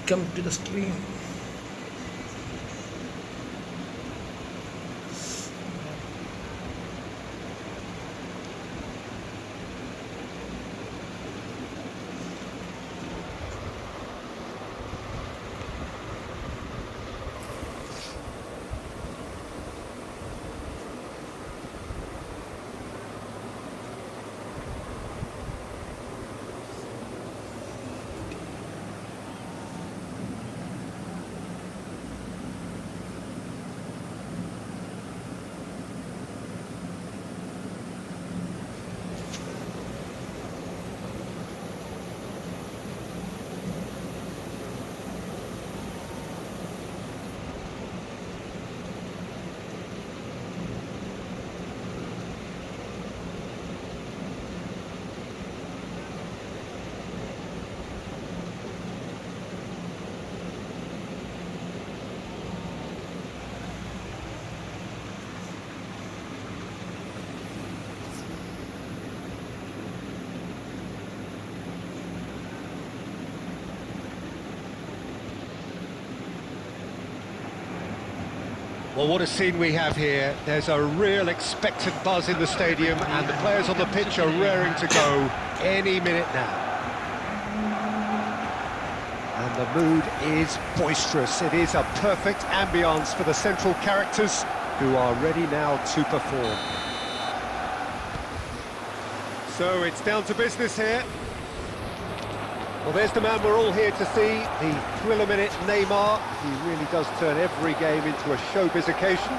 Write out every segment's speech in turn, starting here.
Welcome to the stream. Well, what a scene we have here. There's a real expectant buzz in the stadium and the players on the pitch are raring to go any minute now. And the mood is boisterous. It is a perfect ambience for the central characters who are ready now to perform. So it's down to business here. Well, there's the man we're all here to see, the thriller-minute Neymar. He really does turn every game into a showbiz occasion.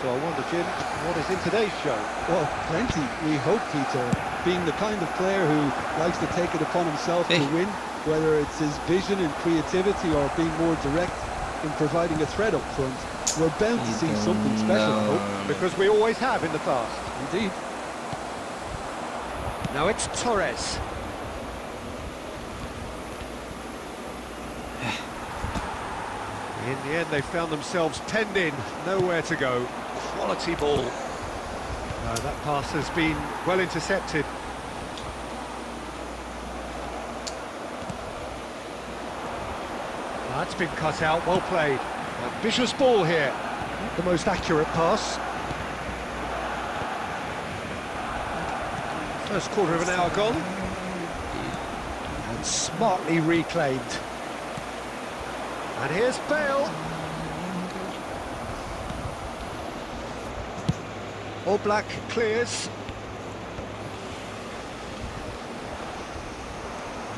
So I wonder, Jim, what is in today's show? Well, plenty, we hope, Peter. Being the kind of player who likes to take it upon himself to win, whether it's his vision and creativity or being more direct in providing a threat up front, we're bound to see something special, I hope. Because we always have in the past. Indeed. Now it's Torres. In the end, they found themselves penned in, nowhere to go. Quality ball. That pass has been well intercepted. That's been cut out, well played. Ambitious ball here. Not the most accurate pass. First quarter of an hour gone. And smartly reclaimed. And here's Bale. All Black clears.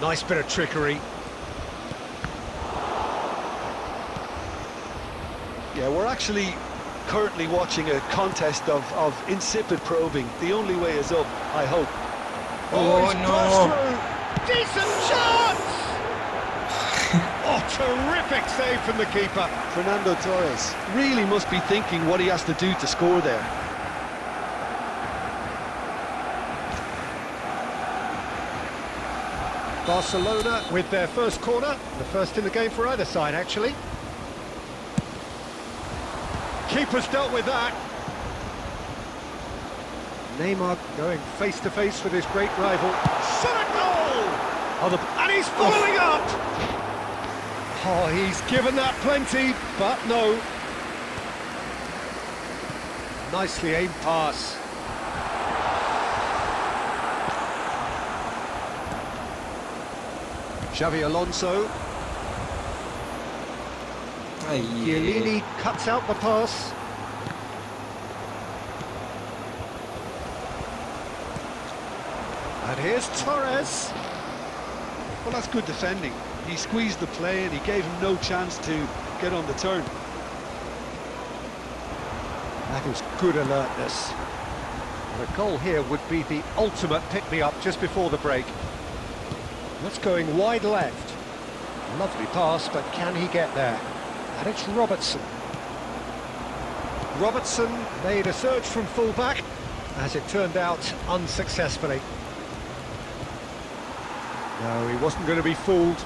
Nice bit of trickery. Yeah, we're actually currently watching a contest of insipid probing. The only way is up, I hope. Oh no! Decent chance! Oh, terrific save from the keeper. Fernando Torres really must be thinking what he has to do to score there. Barcelona with their first corner, the first in the game for either side, actually. Keeper's dealt with that. Neymar going face to face with his great rival. Shot a goal! And he's following up! Oh, he's given that plenty, but no. Nicely aimed pass. Xavi Alonso. Chiellini cuts out the pass. And here's Torres. Well, that's good defending. He squeezed the play and he gave him no chance to get on the turn. That is good alertness. And a goal here would be the ultimate pick-me-up just before the break. That's going wide left. Lovely pass, but can he get there? And it's Robertson. Robertson made a surge from full-back, as it turned out, unsuccessfully. No, he wasn't going to be fooled.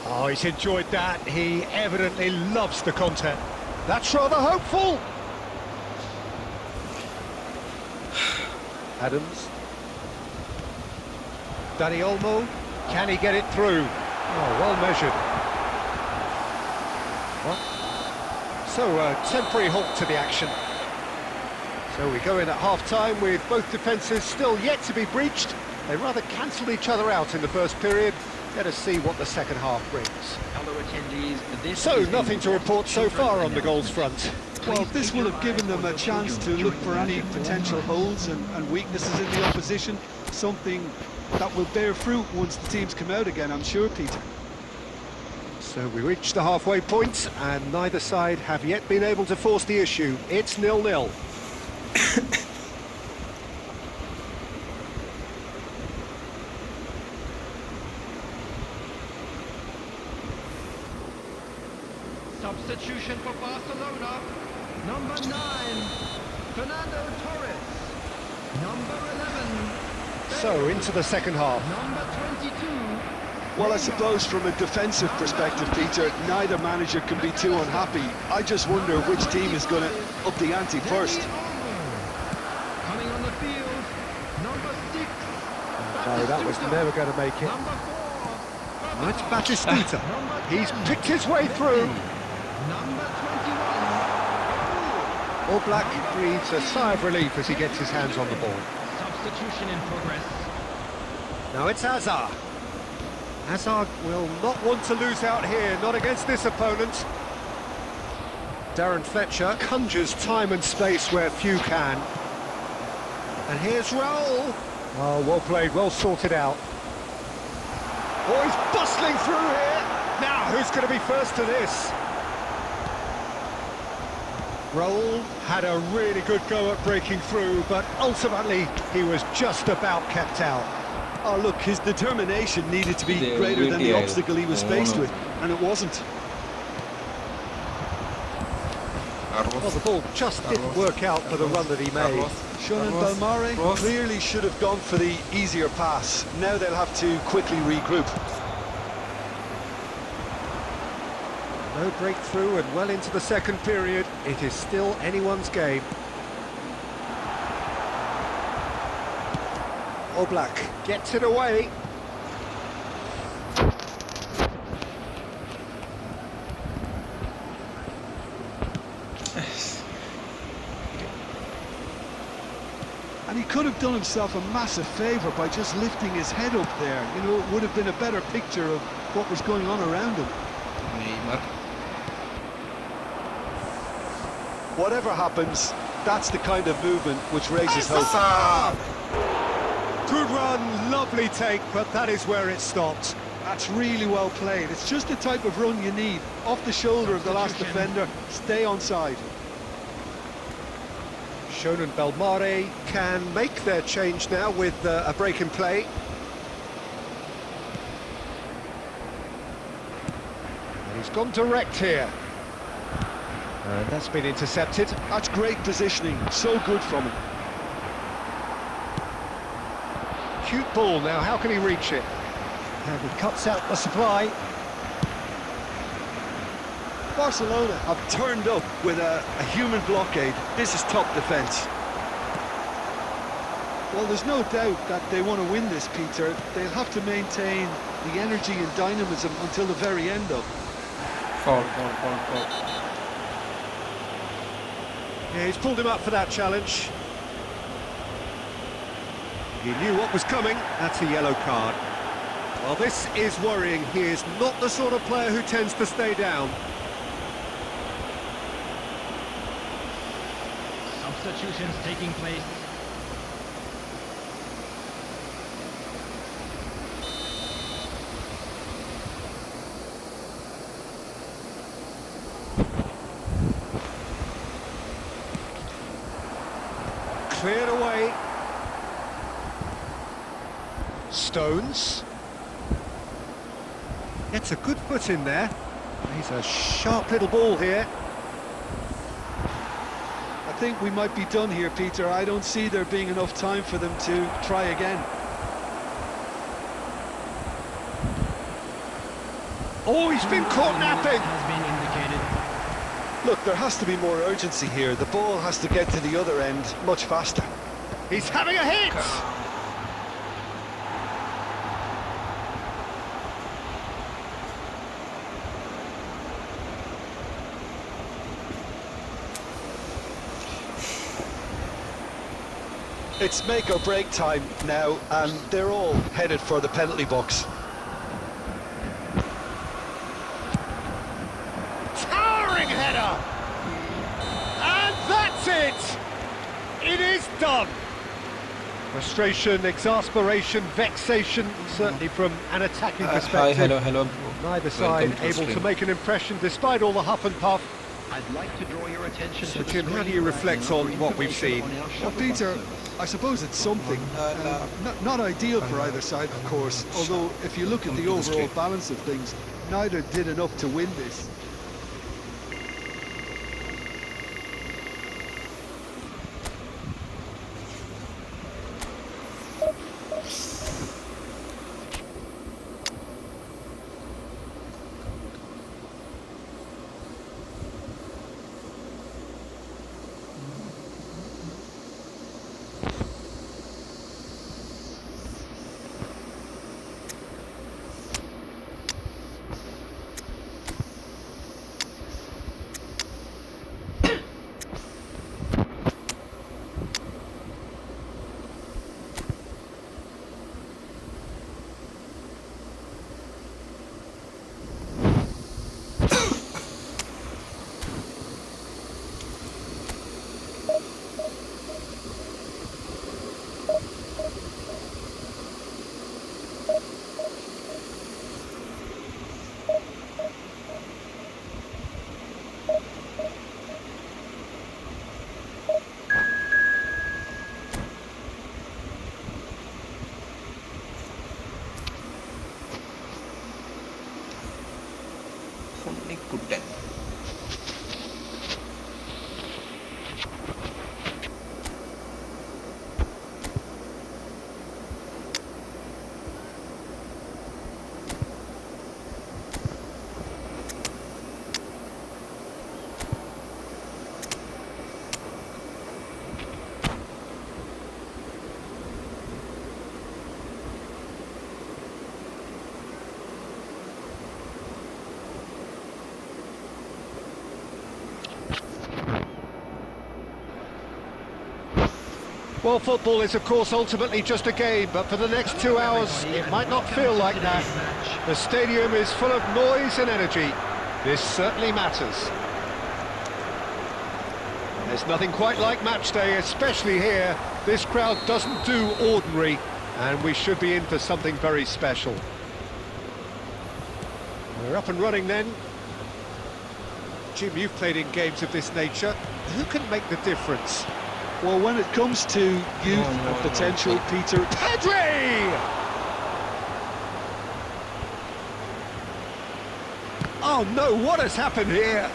Oh, he's enjoyed that. He evidently loves the content. That's rather hopeful. Adams. Dani Olmo. Can he get it through? Oh, well measured. Well, so a temporary halt to the action. So we go in at half-time with both defences still yet to be breached. They rather cancelled each other out in the first period. Let us see what the second half brings. Hello attendees. So, nothing to report so far on the goals front. Well, this will have given them a chance to look for any potential holes and weaknesses in the opposition. Something that will bear fruit once the teams come out again, I'm sure, Peter. So we reach the halfway point, and neither side have yet been able to force the issue. It's 0-0. Substitution for Barcelona. Number 9, Fernando Torres. Number 11. So into the second half. Number 22. Well, I suppose from a defensive perspective, Peter, neither manager can be too unhappy. I just wonder which team is going to up the ante first. Coming on the field, number 6. No, that was never going to make it. Number 4. That's Batistita. He's picked his way through. Number 21. All Black breathes a sigh of relief as he gets his hands on the ball. Substitution in progress. Now it's Hazard. Hazard will not want to lose out here, not against this opponent. Darren Fletcher conjures time and space where few can. And here's Raul. Oh, well played, well sorted out. Oh, he's bustling through here. Now, who's going to be first to this? Raul had a really good go at breaking through, but ultimately he was just about kept out. Oh, look, his determination needed to be greater than the obstacle he was faced with, and it wasn't. Well, the ball just didn't work out for the run that he made. Sean and Belmare clearly should have gone for the easier pass. Now they'll have to quickly regroup. No breakthrough and well into the second period. It is still anyone's game. Oblak gets it away. And he could have done himself a massive favour by just lifting his head up there. You know, it would have been a better picture of what was going on around him. Neymar. Whatever happens, that's the kind of movement which raises hope. Good run, lovely take, but that is where it stopped. That's really well played. It's just the type of run you need. Off the shoulder of the last defender, stay onside. Sean and Belmare can make their change now with a break in play. And he's gone direct here. And that's been intercepted. That's great positioning, so good from him. Cute ball now, how can he reach it? And he cuts out the supply. Barcelona have turned up with a human blockade. This is top defence. Well, there's no doubt that they want to win this, Peter. They'll have to maintain the energy and dynamism until the very end, though. Foul. Yeah, he's pulled him up for that challenge. He knew what was coming. That's a yellow card. Well, this is worrying. He is not the sort of player who tends to stay down. Substitutions taking place. Cleared away. Stones. Gets a good foot in there. He's a sharp little ball here. I think we might be done here, Peter. I don't see there being enough time for them to try again. Oh, he's been caught napping. Has been indicated. Look, there has to be more urgency here. The ball has to get to the other end much faster. He's having a hit. It's make or break time now, and they're all headed for the penalty box. Towering header. And that's it. It is done. Frustration, exasperation, vexation, certainly from an attacking Hi, perspective. hello. Neither Welcome side to able to stream. make an impression despite all the huff and puff. I'd like to draw your attention So, to the Jim, how do screen you reflect and on what we've information seen? on our Well, shuttle Peter, bus service. I suppose it's something. Not ideal for either side, of course, although if you look at the overall balance of things, neither did enough to win this. Kutten. Well, football is, of course, ultimately just a game, but for the next 2 hours, it might not feel like that. The stadium is full of noise and energy. This certainly matters. There's nothing quite like match day, especially here. This crowd doesn't do ordinary, and we should be in for something very special. We're up and running then. Jim, you've played in games of this nature. Who can make the difference? Well, when it comes to youth and potential, Peter... Pedri! Oh no, what has happened here?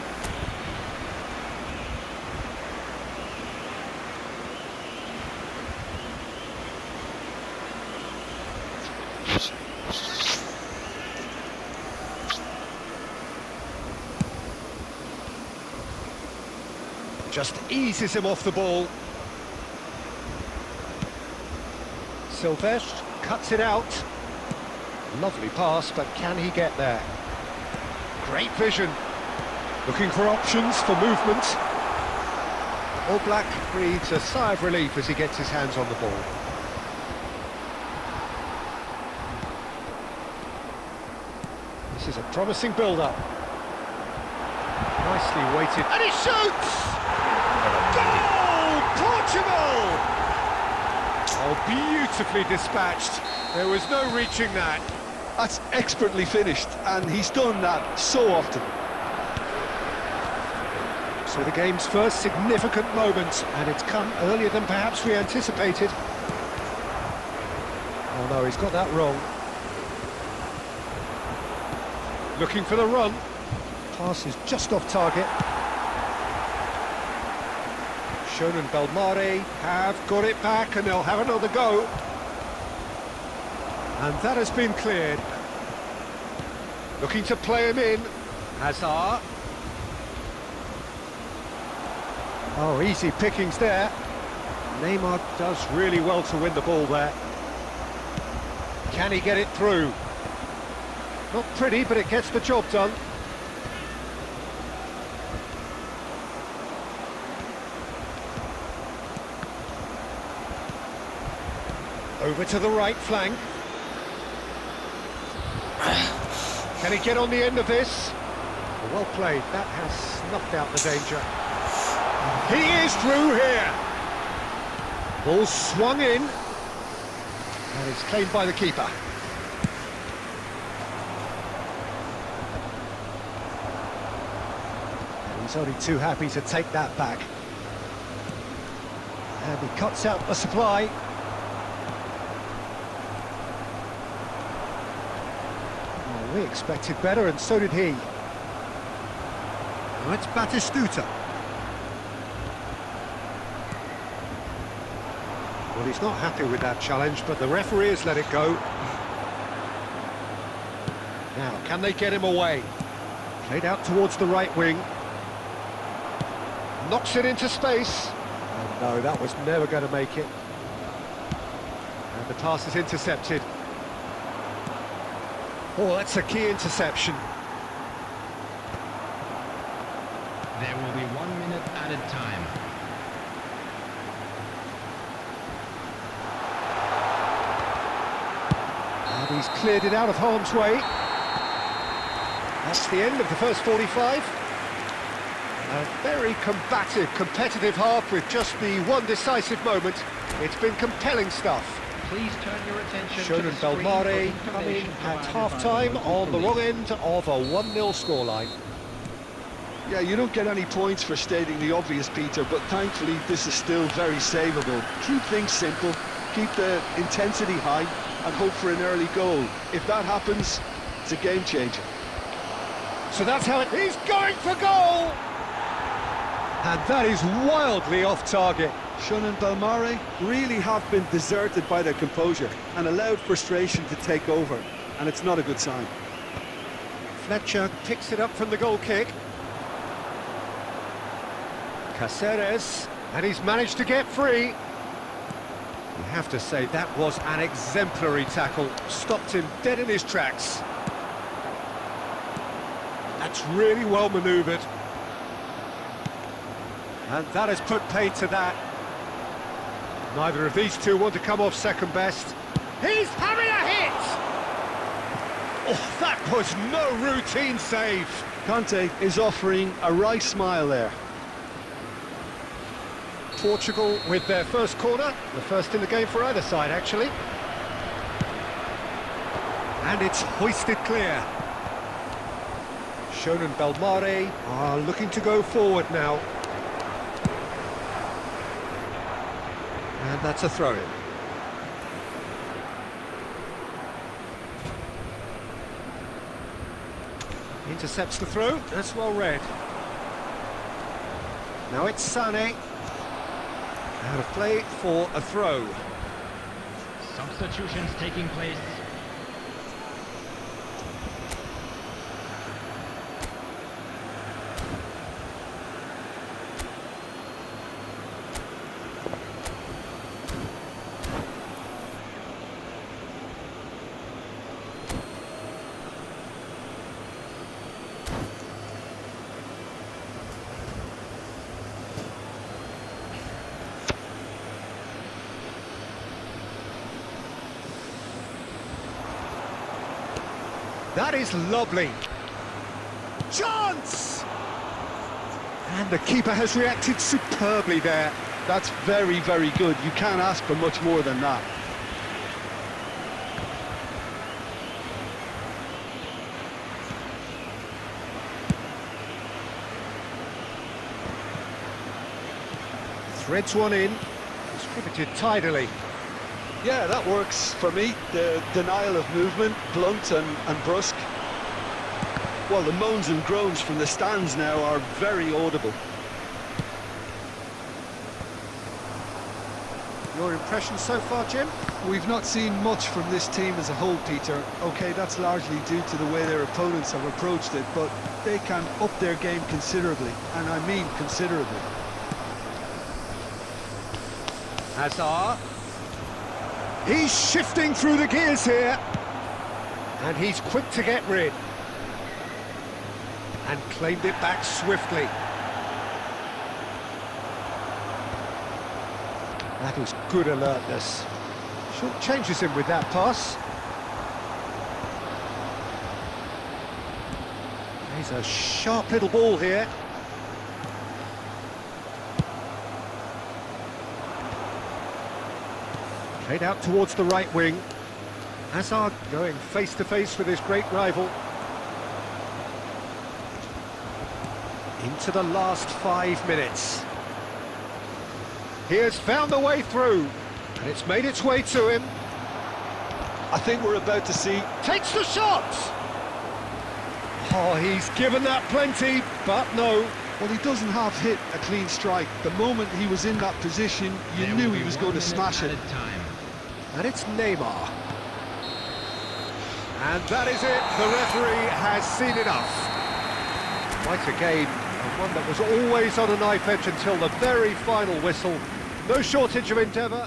Just eases him off the ball. Silvestre cuts it out. Lovely pass, but can he get there? Great vision. Looking for options for movement. All Black breathes a sigh of relief as he gets his hands on the ball. This is a promising build-up. Nicely weighted, and he shoots! Goal! Portugal! Oh, beautifully dispatched. There was no reaching that. That's expertly finished, and he's done that so often. So the game's first significant moment, and it's come earlier than perhaps we anticipated. Oh no, he's got that wrong. Looking for the run. Pass is just off target. Schoen and Belmare have got it back, and they'll have another go. And that has been cleared. Looking to play him in. Hazard. Oh, easy pickings there. Neymar does really well to win the ball there. Can he get it through? Not pretty, but it gets the job done. Over to the right flank. Can he get on the end of this? Well played, that has snuffed out the danger. He is through here. Ball swung in. And it's claimed by the keeper. And he's only too happy to take that back. And he cuts out the supply. Oh, we expected better, and so did he. Now it's Batistuta. Well, he's not happy with that challenge, but the referee has let it go. Now, can they get him away? Played out towards the right wing. Knocks it into space. Oh, no, that was never going to make it. And the pass is intercepted. Oh, that's a key interception. There will be 1 minute added time. And he's cleared it out of harm's way. That's the end of the first 45. A very combative, competitive half with just the one decisive moment. It's been compelling stuff. Please turn your attention Schoen to and the screen for Belmare information coming at provided half-time by the on the wrong police. end of a 1-0 scoreline. Yeah, you don't get any points for stating the obvious, Peter, but thankfully this is still very savable. Keep things simple, keep the intensity high, and hope for an early goal. If that happens, it's a game changer. So that's how it... He's going for goal! And that is wildly off target. Schoen and Belmare really have been deserted by their composure and allowed frustration to take over, and it's not a good sign. Fletcher picks it up from the goal kick. Caceres, and he's managed to get free. You have to say that was an exemplary tackle. Stopped him dead in his tracks. That's really well manoeuvred. And that has put paid to that. Neither of these two want to come off second best. He's having a hit! Oh, that was no routine save. Conte is offering a wry smile there. Portugal with their first corner, the first in the game for either side, actually. And it's hoisted clear. Schoen and Belmare are looking to go forward now. And that's a throw-in. Intercepts the throw, that's well read. Now it's Sané. Out of play for a throw. Substitutions taking place. That is lovely. Chance! And the keeper has reacted superbly there. That's very, very good. You can't ask for much more than that. Threads one in, distributed tidily. Yeah, that works for me. The denial of movement, blunt and brusque. Well, the moans and groans from the stands now are very audible. Your impression so far, Jim? We've not seen much from this team as a whole, Peter. OK, that's largely due to the way their opponents have approached it, but they can up their game considerably, and I mean considerably. Hazard. He's shifting through the gears here. And he's quick to get rid. And claimed it back swiftly. That is good alertness. Short changes him with that pass. He's a sharp little ball here. Played out towards the right wing. Hazard going face-to-face with his great rival. Into the last 5 minutes. He has found the way through, and it's made its way to him. I think we're about to see... Takes the shot! Oh, he's given that plenty, but no. Well, he doesn't have hit a clean strike. The moment he was in that position, you knew he was going to smash it. And it's Neymar. And that is it. The referee has seen enough. Quite a game, and one that was always on a knife edge until the very final whistle. No shortage of endeavour.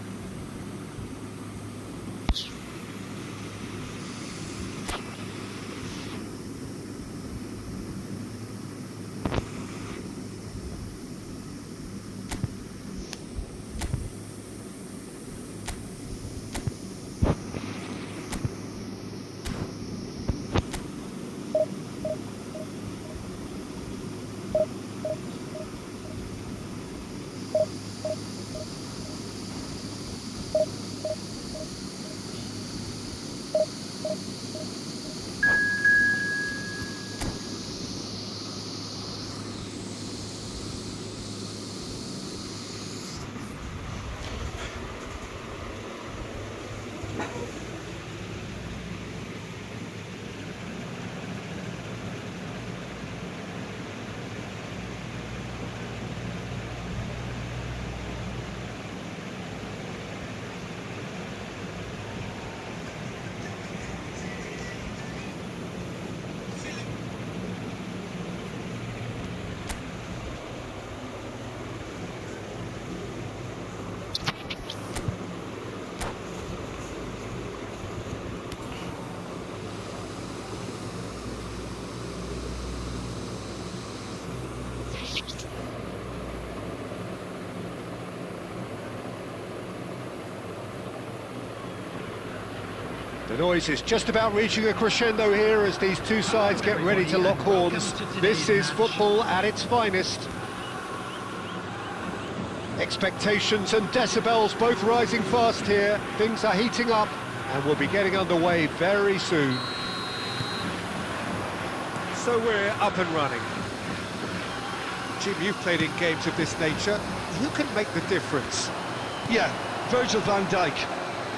The noise is just about reaching a crescendo here as these two sides get ready to lock horns. This is football at its finest. Expectations and decibels both rising fast here. Things are heating up and we'll be getting underway very soon. So we're up and running. Jim, you've played in games of this nature. Who can make the difference? Yeah, Virgil van Dijk.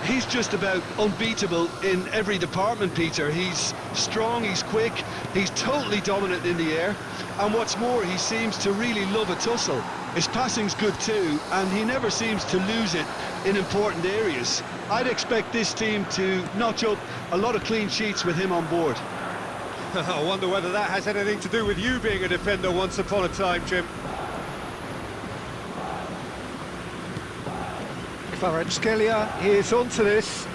He's just about unbeatable in every department, Peter. He's strong, he's quick, he's totally dominant in the air, and what's more, he seems to really love a tussle. His passing's good too, and he never seems to lose it in important areas. I'd expect this team to notch up a lot of clean sheets with him on board. I wonder whether that has anything to do with you being a defender once upon a time, Jim. Kvaratskhelia is onto this.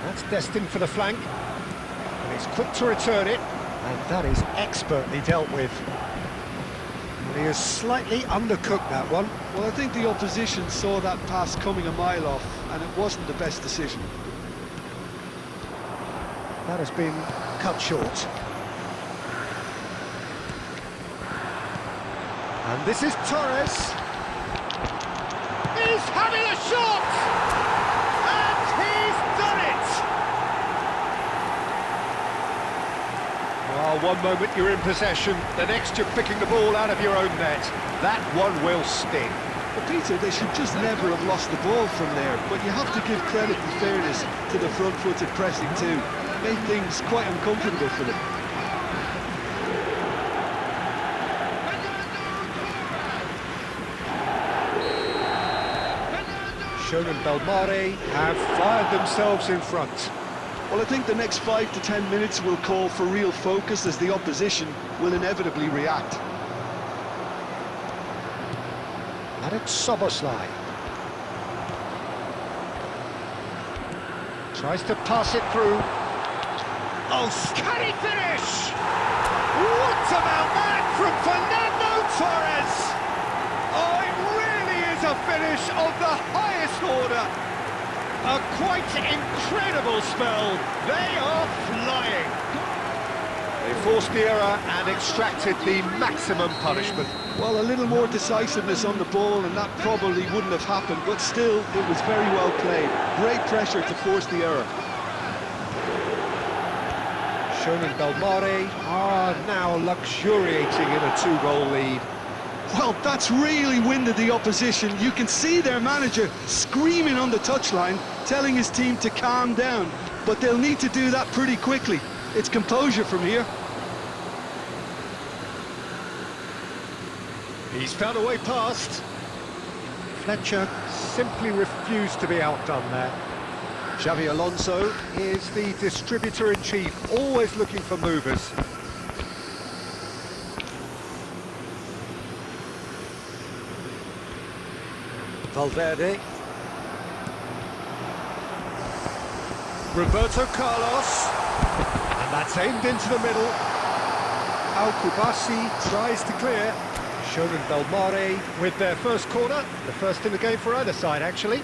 That's destined for the flank. And he's quick to return it. And that is expertly dealt with. He has slightly undercooked that one. Well, I think the opposition saw that pass coming a mile off, and it wasn't the best decision. That has been cut short. And this is Torres. He's having a shot! And he's done it! Well, one moment you're in possession, the next you're picking the ball out of your own net. That one will sting. But Peter, they should just never have lost the ball from there, but you have to give credit and fairness to the front-footed pressing too. Made things quite uncomfortable for them. Schoen and Belmare have fired themselves in front. Well, I think the next 5 to 10 minutes will call for real focus as the opposition will inevitably react. And it's Soboslai. Tries to pass it through. Oh, can he finish? What about that from Fernando Torres? Oh, it really is a finish of the highest order. A quite incredible spell. They are flying. They forced the error and extracted the maximum punishment. Well, a little more decisiveness on the ball and that probably wouldn't have happened, but still, it was very well played. Great pressure to force the error. Schoen and Belmare are now luxuriating in a two-goal lead. Well, that's really winded the opposition. You can see their manager screaming on the touchline, telling his team to calm down. But they'll need to do that pretty quickly. It's composure from here. He's found a way past. Fletcher simply refused to be outdone there. Xavi Alonso is the distributor-in-chief, always looking for movers. Valverde. Roberto Carlos. And that's aimed into the middle. Al-Kubasi tries to clear. Schoen and Belmare with their first corner. The first in the game for either side, actually.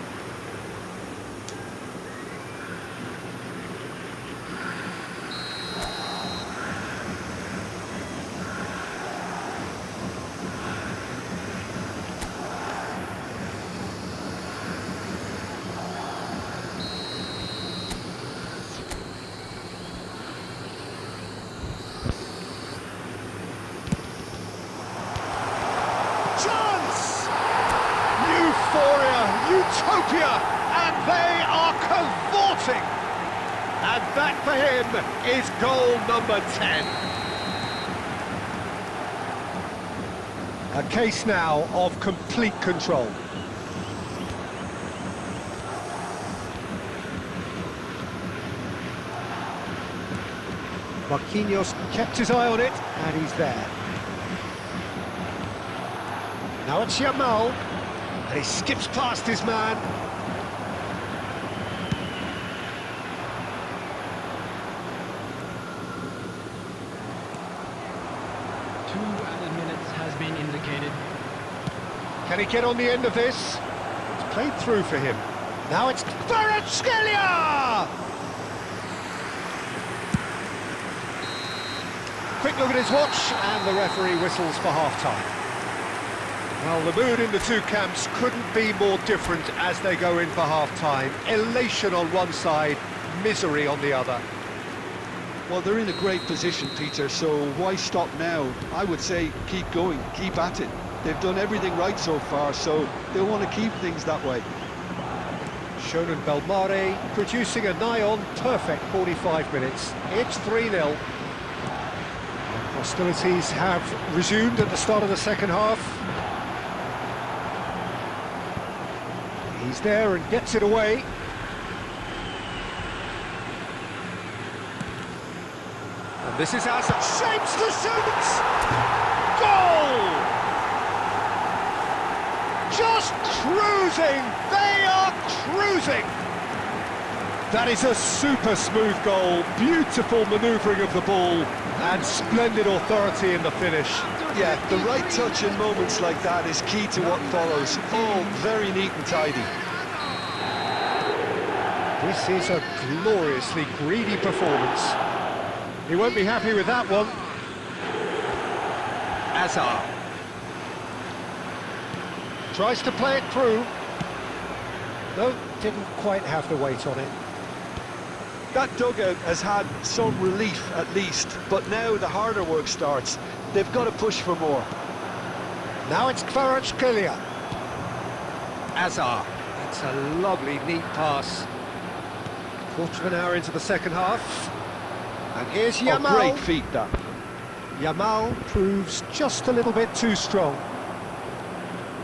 Chance! Euphoria, utopia, and they are cavorting. And that for him is goal number 10. A case now of complete control. Marquinhos kept his eye on it, and he's there. Now it's Yamal, and he skips past his man. Two added minutes has been indicated. Can he get on the end of this? It's played through for him. Now it's Kvaratskhelia! Quick look at his watch, and the referee whistles for half-time. Well, the mood in the two camps couldn't be more different as they go in for half-time. Elation on one side, misery on the other. Well, they're in a great position, Peter, so why stop now? I would say keep going, keep at it. They've done everything right so far, so they'll want to keep things that way. Schoen and Belmare producing a nigh-on perfect 45 minutes. It's 3-0. Hostilities have resumed at the start of the second half. He's there and gets it away. And this is Hazard. Shapes the shoot! Goal! Just cruising! They are cruising! That is a super smooth goal. Beautiful manoeuvring of the ball and splendid authority in the finish. Yeah, the right touch in moments like that is key to what follows. All very neat and tidy. This is a gloriously greedy performance. He won't be happy with that one. Azar. Tries to play it through. No, didn't quite have the weight on it. That dugout has had some relief at least, but now the harder work starts. They've got to push for more. Now it's Kvaratskhelia. Azar. It's a lovely, neat pass. Quarter of an hour into the second half. And here's Yamal. Great feat, that. Yamal proves just a little bit too strong.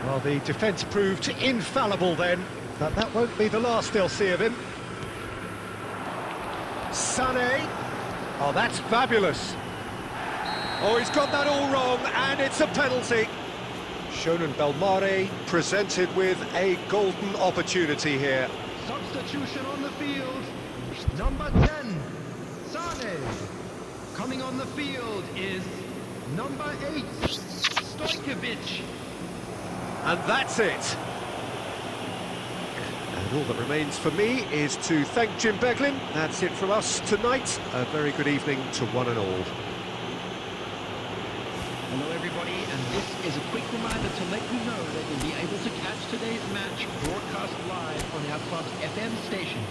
Well, the defence proved infallible then, but that won't be the last they'll see of him. Sané. Oh, that's fabulous. Oh, he's got that all wrong, and it's a penalty. Shonen Belmare presented with a golden opportunity here. Substitution on the field. Number 10, Sane. Coming on the field is number 8, Stojkovic. And that's it. And all that remains for me is to thank Jim Beglin. That's it from us tonight. A very good evening to one and all. Hello everybody, and this is a quick reminder to let you know that you'll be able to catch today's match broadcast live on our club's FM station.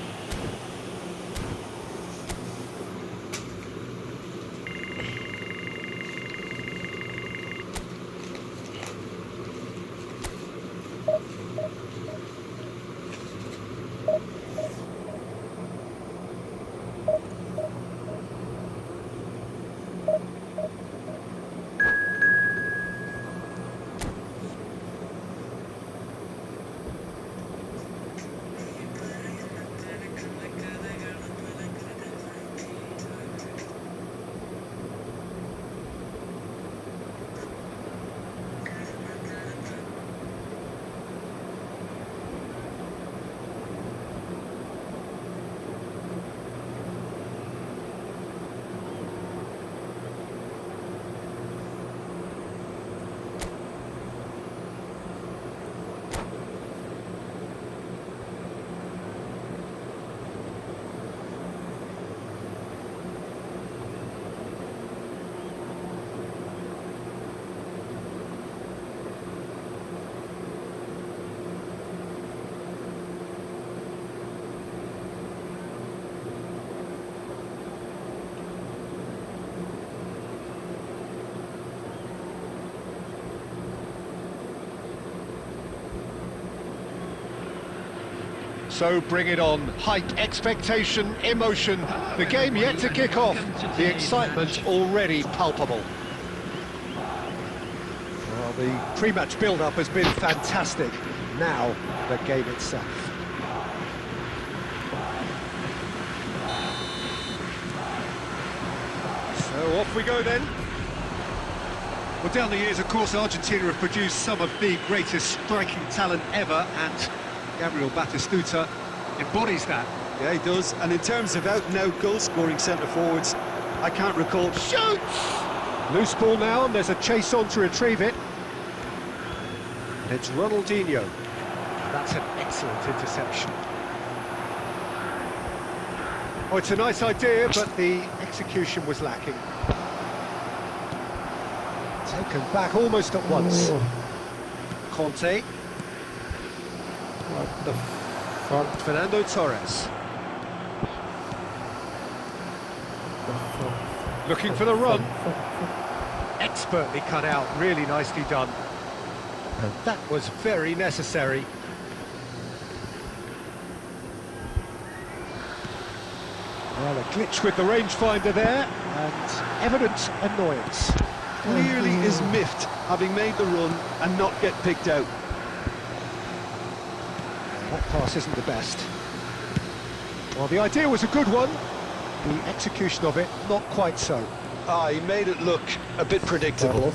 So bring it on. Hype, expectation, emotion. The game yet to kick off. The excitement already palpable. Well, the pre-match build-up has been fantastic. Now, the game itself. So off we go then. Well, down the years, of course, Argentina have produced some of the greatest striking talent ever, and Gabriel Batistuta embodies that. Yeah, he does. And in terms of out-and-out goal-scoring centre-forwards, I can't recall... Shoots! Loose ball now, and there's a chase on to retrieve it. And it's Ronaldinho. That's an excellent interception. Oh, it's a nice idea, but the execution was lacking. Taken back almost at once. Conte. What the fuck? Fernando Torres. Looking for the run. Expertly cut out, really nicely done. And that was very necessary. Well, a glitch with the rangefinder there, and evident annoyance. Clearly is miffed, having made the run and not get picked out. That pass isn't the best. Well, the idea was a good one. The execution of it, not quite so. Ah, he made it look a bit predictable.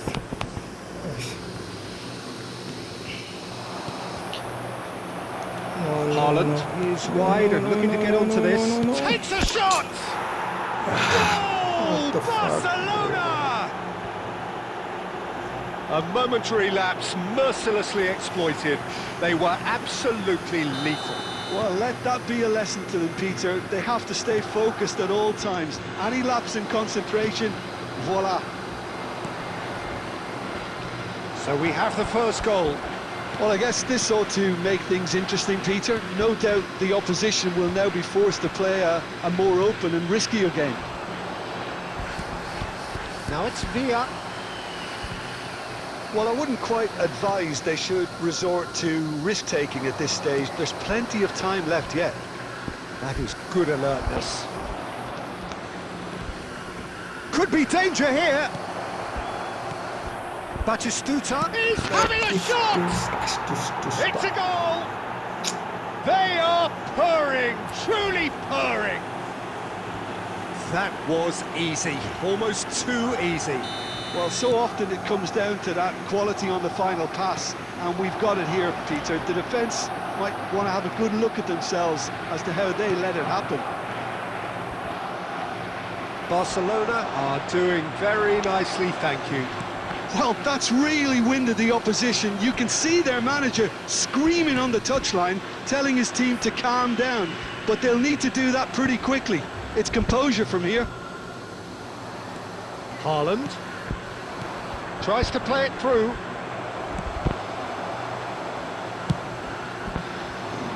Haaland is wide and looking to get onto this. Takes a shot! Goal! Barcelona! A momentary lapse mercilessly exploited. They were absolutely lethal. Well, let that be a lesson to them, Peter. They have to stay focused at all times. Any lapse in concentration, voila. So we have the first goal. Well, I guess this ought to make things interesting, Peter. No doubt the opposition will now be forced to play a more open and riskier game. Now it's Villa. Well, I wouldn't quite advise they should resort to risk-taking at this stage. There's plenty of time left yet. That is good alertness. Could be danger here. Batistuta is having a shot! It's a goal! They are purring, truly purring. That was easy, almost too easy. Well, so often it comes down to that quality on the final pass, and we've got it here, Peter. The defence might want to have a good look at themselves as to how they let it happen. Barcelona are doing very nicely, thank you. Well, that's really winded the opposition. You can see their manager screaming on the touchline, telling his team to calm down, but they'll need to do that pretty quickly. It's composure from here. Haaland tries to play it through.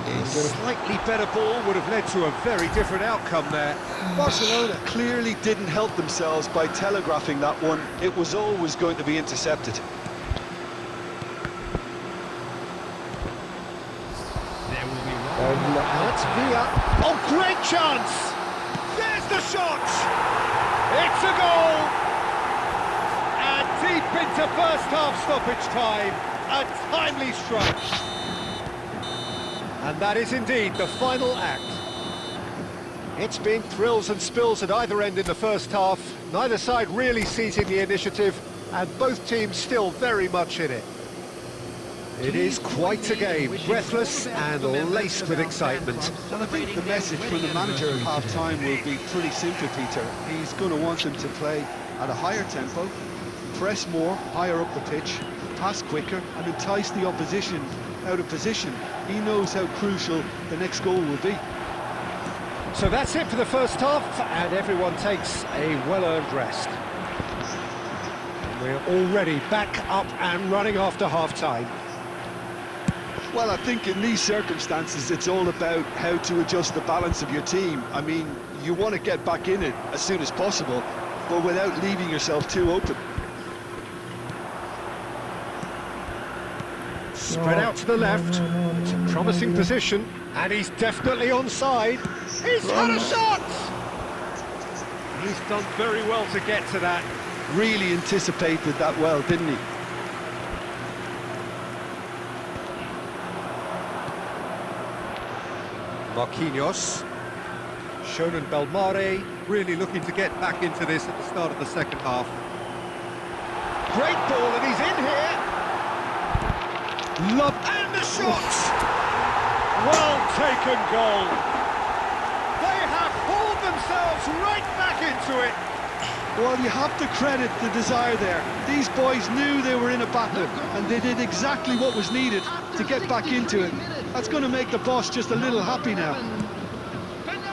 A slightly better ball would have led to a very different outcome there. Barcelona clearly didn't help themselves by telegraphing that one. It was always going to be intercepted. There will be Now it's Villa. Oh, great chance! There's the shot! It's a goal! And deep into first half stoppage time, a timely strike. And that is indeed the final act. It's been thrills and spills at either end in the first half, neither side really seizing the initiative, and both teams still very much in it. It is quite a game, breathless and laced with excitement. Well, I think the message from the manager at half-time will be pretty simple, Peter. He's going to want them to play at a higher tempo, press more, higher up the pitch, pass quicker, and entice the opposition out of position. He knows how crucial the next goal will be. So that's it for the first half, and everyone takes a well-earned rest. And we're already back up and running after half-time. Well, I think in these circumstances, it's all about how to adjust the balance of your team. I mean, you want to get back in it as soon as possible, but without leaving yourself too open. Spread out to the left. It's a promising position, and he's definitely onside. He's had a shot! He's done very well to get to that. Really anticipated that well, didn't he? Marquinhos. Shonen Belmare really looking to get back into this at the start of the second half. Great ball, and he's in here. Love and the shot! Well taken goal. They have pulled themselves right back into it. Well, you have to credit the desire there. These boys knew they were in a battle, and they did exactly what was needed to get back into it. That's going to make the boss just a little happy now.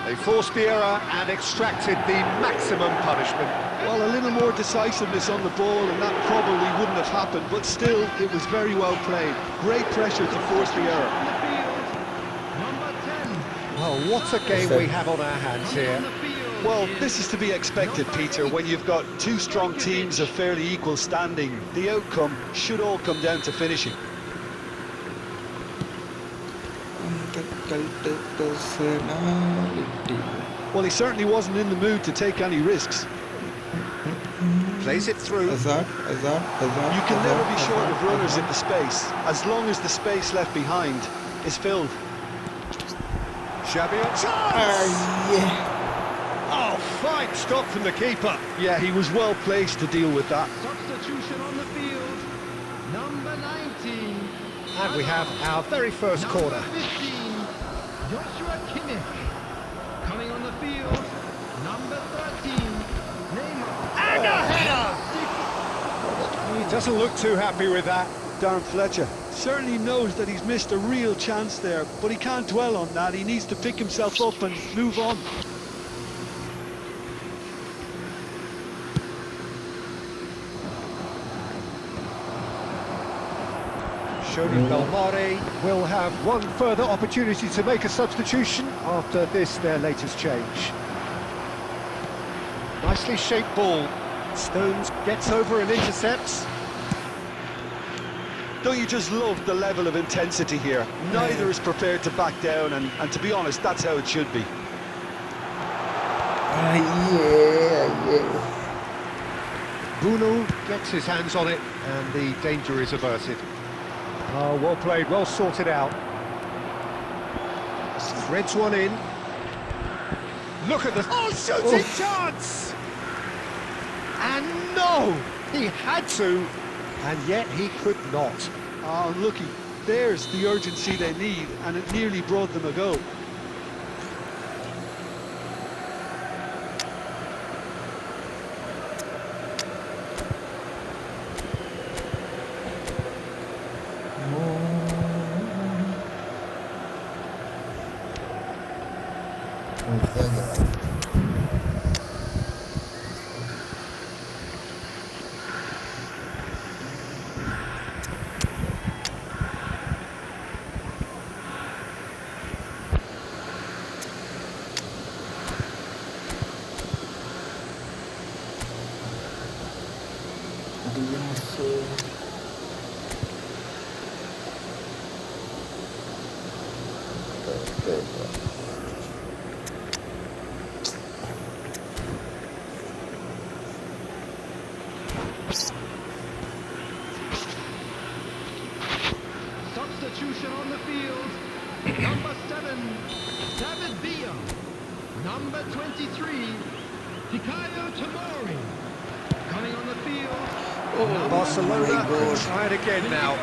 They forced the error and extracted the maximum punishment. Well, a little more decisiveness on the ball, and that probably wouldn't have happened, but still, it was very well played. Great pressure to force the error. Well, what a game we have on our hands here. Well, this is to be expected, Peter, when you've got two strong teams of fairly equal standing. The outcome should all come down to finishing. Well, he certainly wasn't in the mood to take any risks. Plays it through. You can never be short of runners in the space, as long as the space left behind is filled. Xabi on chance! Oh, fine stop from the keeper. Yeah, he was well placed to deal with that. substitution on the field. Number 19. And we have our very first Number corner. 15. Joshua Kimmich. Coming on the field. Number 13. Neymar. And a header! He doesn't look too happy with that. Darren Fletcher Certainly knows that he's missed a real chance there, but he can't dwell on that. He needs to pick himself up and move on. Shoni Belmare will have one further opportunity to make a substitution after this, their latest change. Nicely shaped ball. Stones gets over and intercepts. Don't you just love the level of intensity here? Neither is prepared to back down, and to be honest, that's how it should be. Bruno gets his hands on it, and the danger is averted. Oh, well played, well sorted out. Threads one in. Look at the... Oh, shooting chance! And no! He had to, and yet he could not. Oh, looky, there's the urgency they need, and it nearly brought them a goal. Substitution on the field. Number 7, David Villa. Number 23, Hikayo Tomori. Coming on the field. Barcelona will try it again now.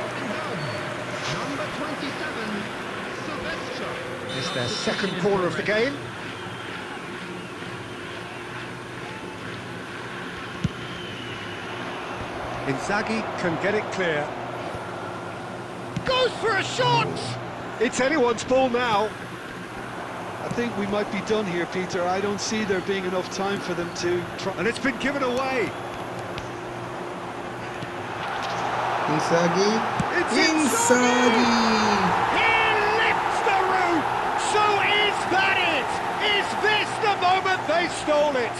Number 27, Silvestro. It's their second corner of the game. Inzaghi can get it clear. Goes for a shot! It's anyone's ball now. I think we might be done here, Peter. I don't see there being enough time for them to try. And it's been given away. Inzaghi. It's Inzaghi. He lifts the roof! So is that it? Is this the moment they stole it?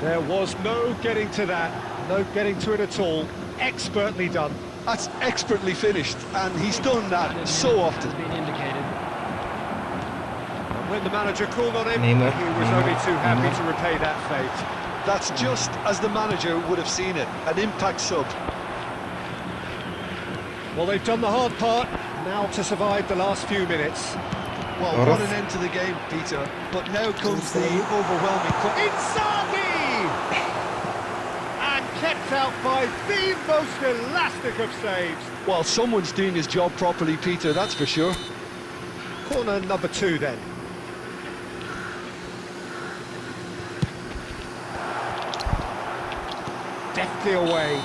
There was no getting to that. No getting to it at all. Expertly done. That's expertly finished, and he's done that so often. Has been indicated. When the manager called on him, Neymar. he was only too happy to repay that fate. That's just as the manager would have seen it, an impact sub. Well, they've done the hard part. Now to survive the last few minutes. Well, what an end to the game, Peter. But now comes the overwhelming... Inzaghi! And kept out by the most elastic of saves. Well, someone's doing his job properly, Peter, that's for sure. Corner number 2 then. Deftly away.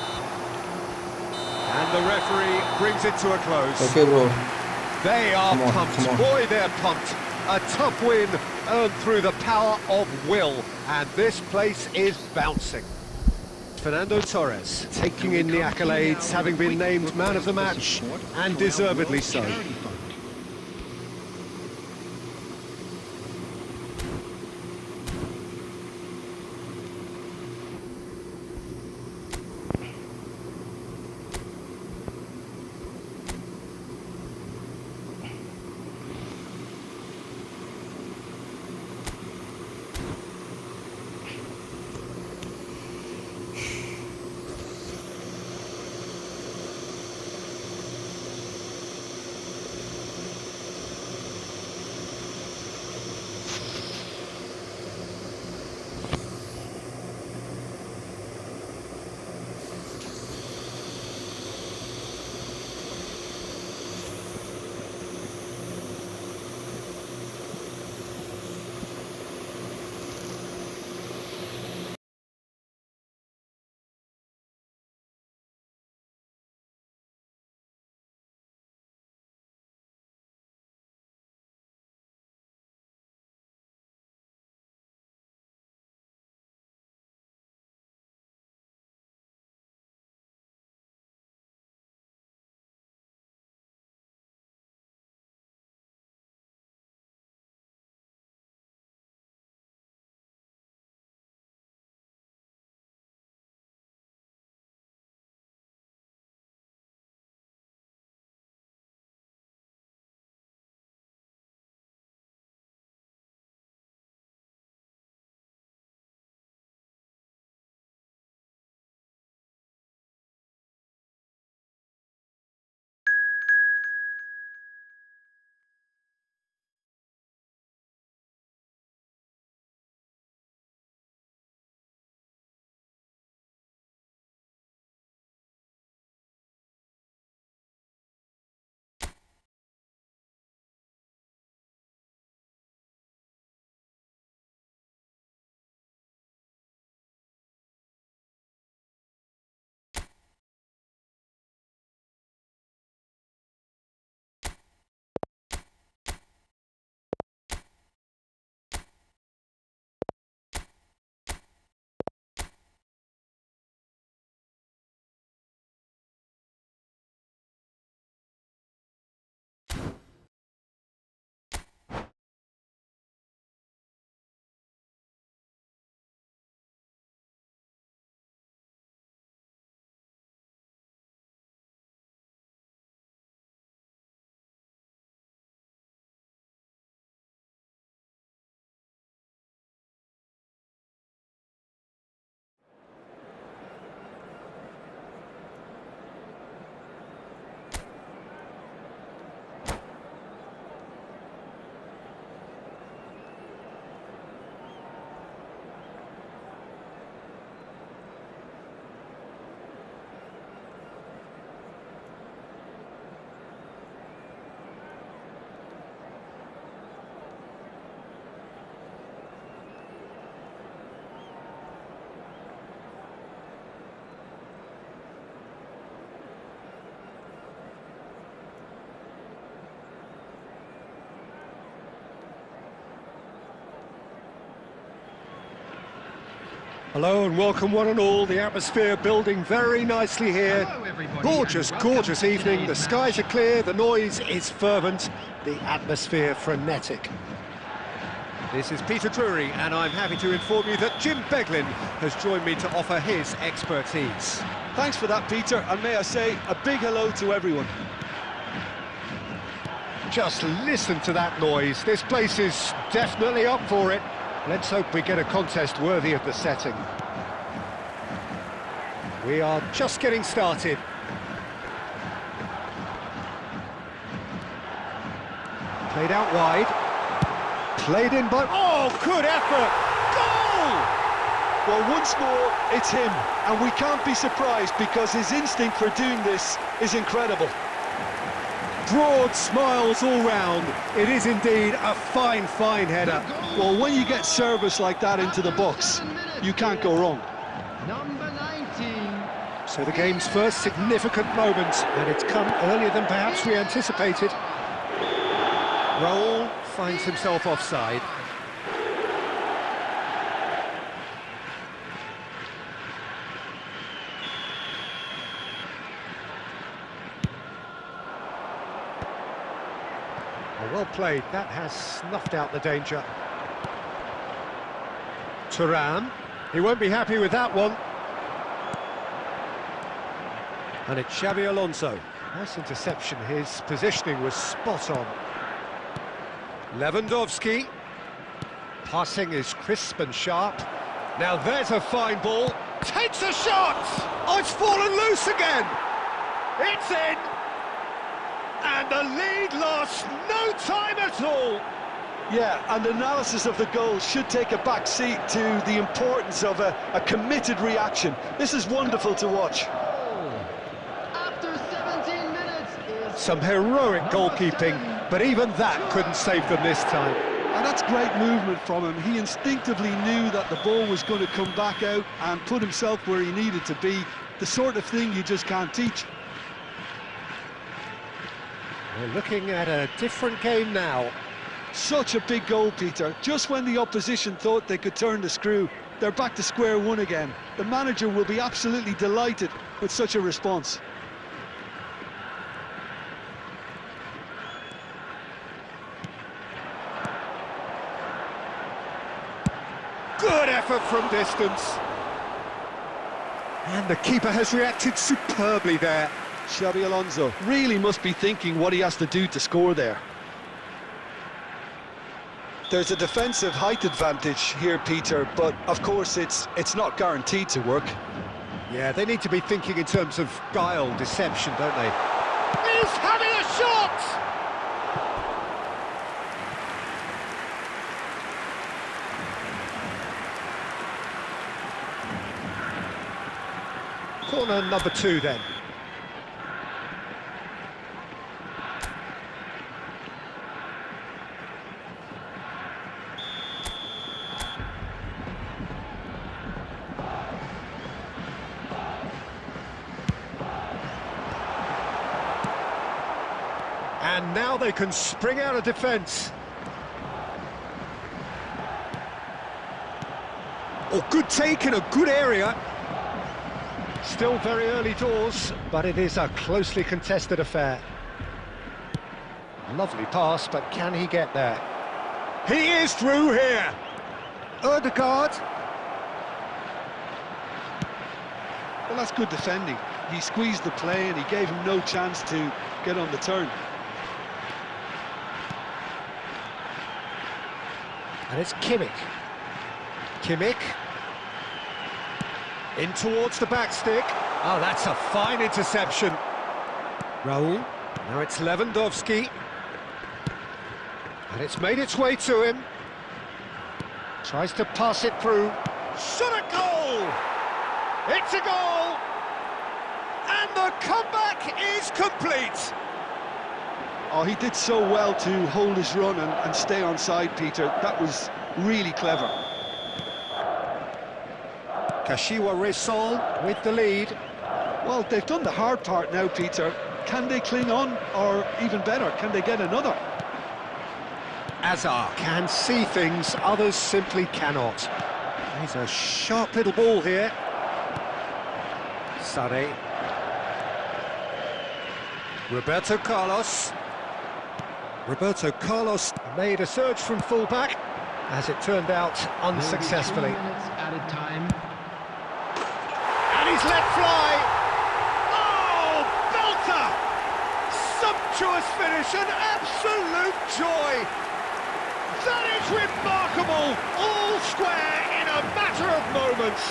And the referee brings it to a close. Okay, bro. They are Come on, pumped. come on. Boy, they're pumped. A tough win earned through the power of will. And this place is bouncing. Fernando Torres taking in the accolades, having been named man of the match, and deservedly so. Hello and welcome one and all. The atmosphere building very nicely here. Hello, everybody, Gorgeous, and welcome gorgeous to evening. today's The skies are match. clear, the noise is fervent, the atmosphere frenetic. This is Peter Drury, and I'm happy to inform you that Jim Beglin has joined me to offer his expertise. Thanks for that, Peter, and may I say a big hello to everyone. Just listen to that noise. This place is definitely up for it. Let's hope we get a contest worthy of the setting. We are just getting started. Played out wide. Played in by... Oh, good effort! Goal! Well, once more, it's him, and we can't be surprised because his instinct for doing this is incredible. Broad smiles all round. It is indeed a fine, fine header. Well, when you get service like that into the box, you can't go wrong. Number 19. So the game's first significant moment, and it's come earlier than perhaps we anticipated. Raul finds himself offside. Well played, that has snuffed out the danger. Thuram, he won't be happy with that one. And it's Xabi Alonso. Nice interception, his positioning was spot on. Lewandowski. Passing is crisp and sharp. Now there's a fine ball. Takes a shot! Oh, it's fallen loose again! It's in! And the lead lost no time at all. Yeah, and analysis of the goal should take a back seat to the importance of a committed reaction. This is wonderful to watch. After 17 minutes is Some heroic goalkeeping, but even that couldn't save them this time. And that's great movement from him. He instinctively knew that the ball was going to come back out and put himself where he needed to be. The sort of thing you just can't teach. We're looking at a different game now. Such a big goal, Peter. Just when the opposition thought they could turn the screw, they're back to square one again. The manager will be absolutely delighted with such a response. Good effort from distance. And the keeper has reacted superbly there. Xabi Alonso really must be thinking what he has to do to score there. There's a defensive height advantage here, Peter, but of course it's not guaranteed to work. Yeah, they need to be thinking in terms of guile, deception, don't they? He's having a shot! Corner number 2 then. And now they can spring out of defence. Oh, good take in a good area. Still very early doors, but it is a closely contested affair. Lovely pass, but can he get there? He is through here! Ødegaard. Well, that's good defending. He squeezed the play and he gave him no chance to get on the turn. And it's Kimmich. Kimmich. In towards the back stick. Oh, that's a fine interception. Raul. Now it's Lewandowski. And it's made its way to him. Tries to pass it through. Shot a goal! It's a goal! And the comeback is complete! Oh, he did so well to hold his run and stay on side, Peter. That was really clever. Kashiwa Reysol with the lead. Well, they've done the hard part now, Peter. Can they cling on, or even better, can they get another? Azar can see things others simply cannot. He's a sharp little ball here. Sane. Roberto Carlos. Roberto Carlos made a surge from fullback, as it turned out unsuccessfully. 3 minutes added time. And he's let fly! Oh, belter! Sumptuous finish, an absolute joy! That is remarkable! All square in a matter of moments!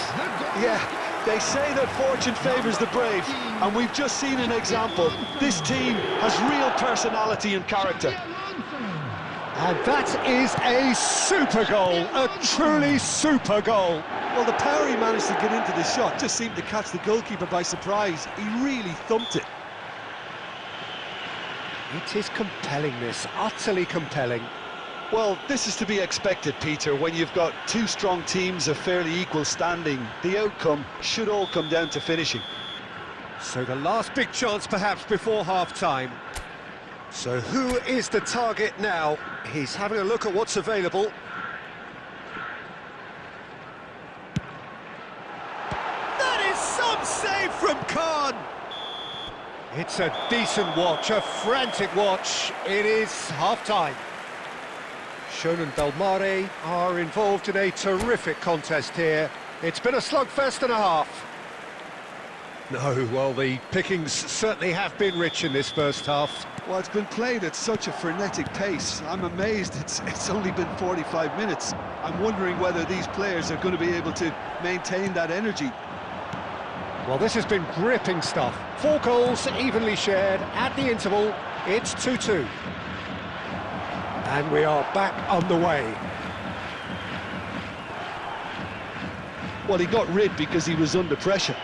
Yeah, they say that fortune favours the brave, and we've just seen an example. This team has real personality and character. And that is a super goal, a truly super goal. Well, the power he managed to get into the shot just seemed to catch the goalkeeper by surprise. He really thumped it. It is compelling, this, utterly compelling. Well, this is to be expected, Peter, when you've got two strong teams of fairly equal standing. The outcome should all come down to finishing. So the last big chance perhaps before half-time. So who is the target now? He's having a look at what's available. That is some save from Khan! It's a decent watch, a frantic watch. It is half-time. Shonen Belmare are involved in a terrific contest here. It's been a slugfest and a half. No, well, the pickings certainly have been rich in this first half. Well, it's been played at such a frenetic pace. I'm amazed it's only been 45 minutes. I'm wondering whether these players are going to be able to maintain that energy. Well, this has been gripping stuff. 4 goals evenly shared at the interval. It's 2-2. And we are back on the way. Well, he got rid because he was under pressure.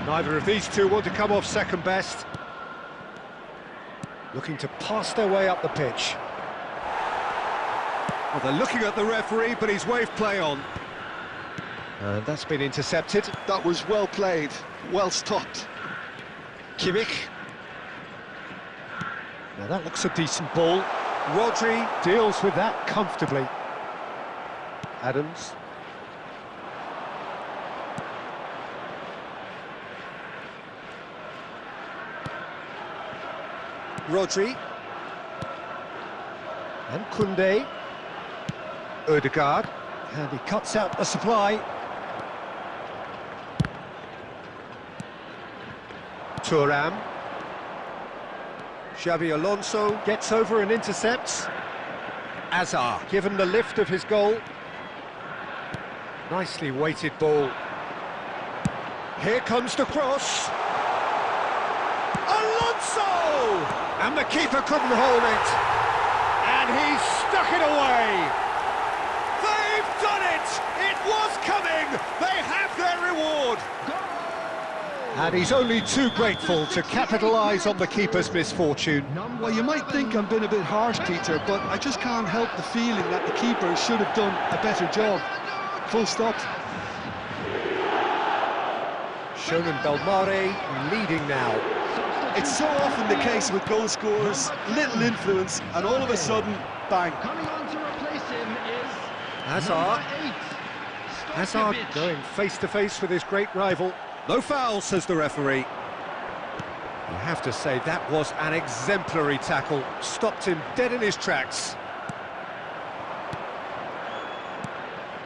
Neither of these two want to come off second best. Looking to pass their way up the pitch. Well, they're looking at the referee, but he's waved play on. And that's been intercepted. That was well played, well stopped. Kimmich. Now that looks a decent ball. Rodri deals with that comfortably. Adams. Rodri. And Koundé. Ødegaard. And he cuts out the supply. Thuram. Xabi Alonso gets over and intercepts. Azar given the lift of his goal. Nicely weighted ball. Here comes the cross. Alonso! And the keeper couldn't hold it. And he stuck it away. They've done it! It was coming! They have their reward! And he's only too grateful to capitalise on the keeper's misfortune. Well, you might think I'm being a bit harsh, Peter, but I just can't help the feeling that the keeper should have done a better job. Full stop. Shonen Belmare leading now. It's so often the case with goal scorers, little influence, and all of a sudden, bang. Coming on to replace him is Hazard. number 8. Hazard Stojkovic. going face-to-face with his great rival. No foul, says the referee. You have to say that was an exemplary tackle. Stopped him dead in his tracks.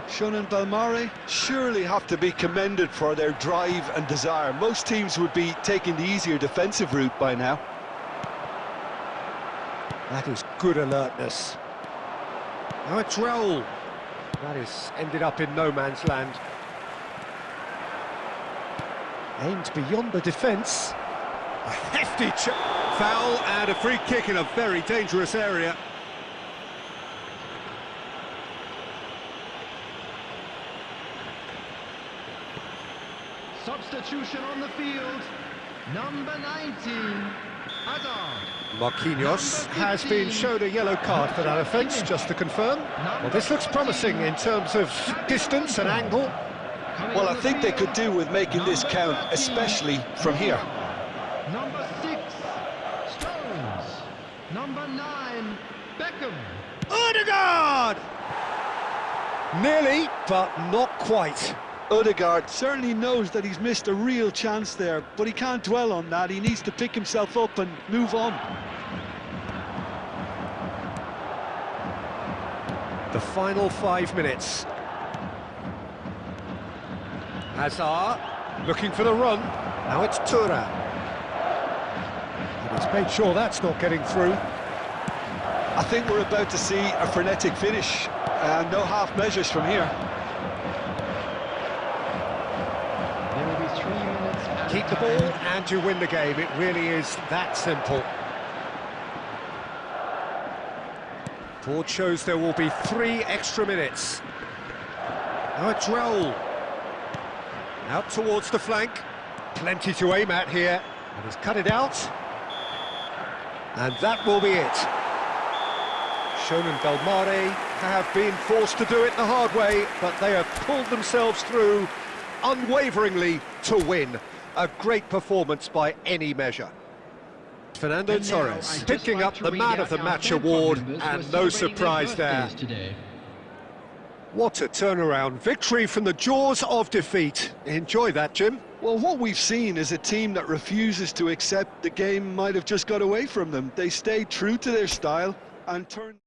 Shonen Belmare surely have to be commended for their drive and desire. Most teams would be taking the easier defensive route by now. That is good alertness. Now it's Raul. That is ended up in no man's land. Aimed beyond the defence. A hefty foul and a free kick in a very dangerous area. Substitution on the field. Number 19, Hazard. Marquinhos has been shown a yellow card for that offence, just to confirm. Well, this looks promising in terms of distance and angle. Well, I think they could do with making this count, especially from here. Number 6, Stones. Number 9, Beckham. Ødegaard! Nearly, but not quite. Odegaard certainly knows that he's missed a real chance there, but he can't dwell on that. He needs to pick himself up and move on. The final 5 minutes. Hazard, looking for the run. Now it's Tura. And he's made sure that's not getting through. I think we're about to see a frenetic finish, and no half measures from here. There will be 3 minutes. added Keep the time. ball and you win the game. It really is that simple. Board shows there will be 3 extra minutes. Now it's Royale. Out towards the flank. Plenty to aim at here. And he's cut it out. And that will be it. Schoen and Belmare have been forced to do it the hard way, but they have pulled themselves through unwaveringly to win. A great performance by any measure. Fernando And now, Torres I'd just picking like up to the read Man out of the our Match fan club award, members who and are no celebrating surprise their there. birthdays today. What a turnaround. Victory from the jaws of defeat. Enjoy that, Jim. Well, what we've seen is a team that refuses to accept the game might have just got away from them. They stayed true to their style and turned...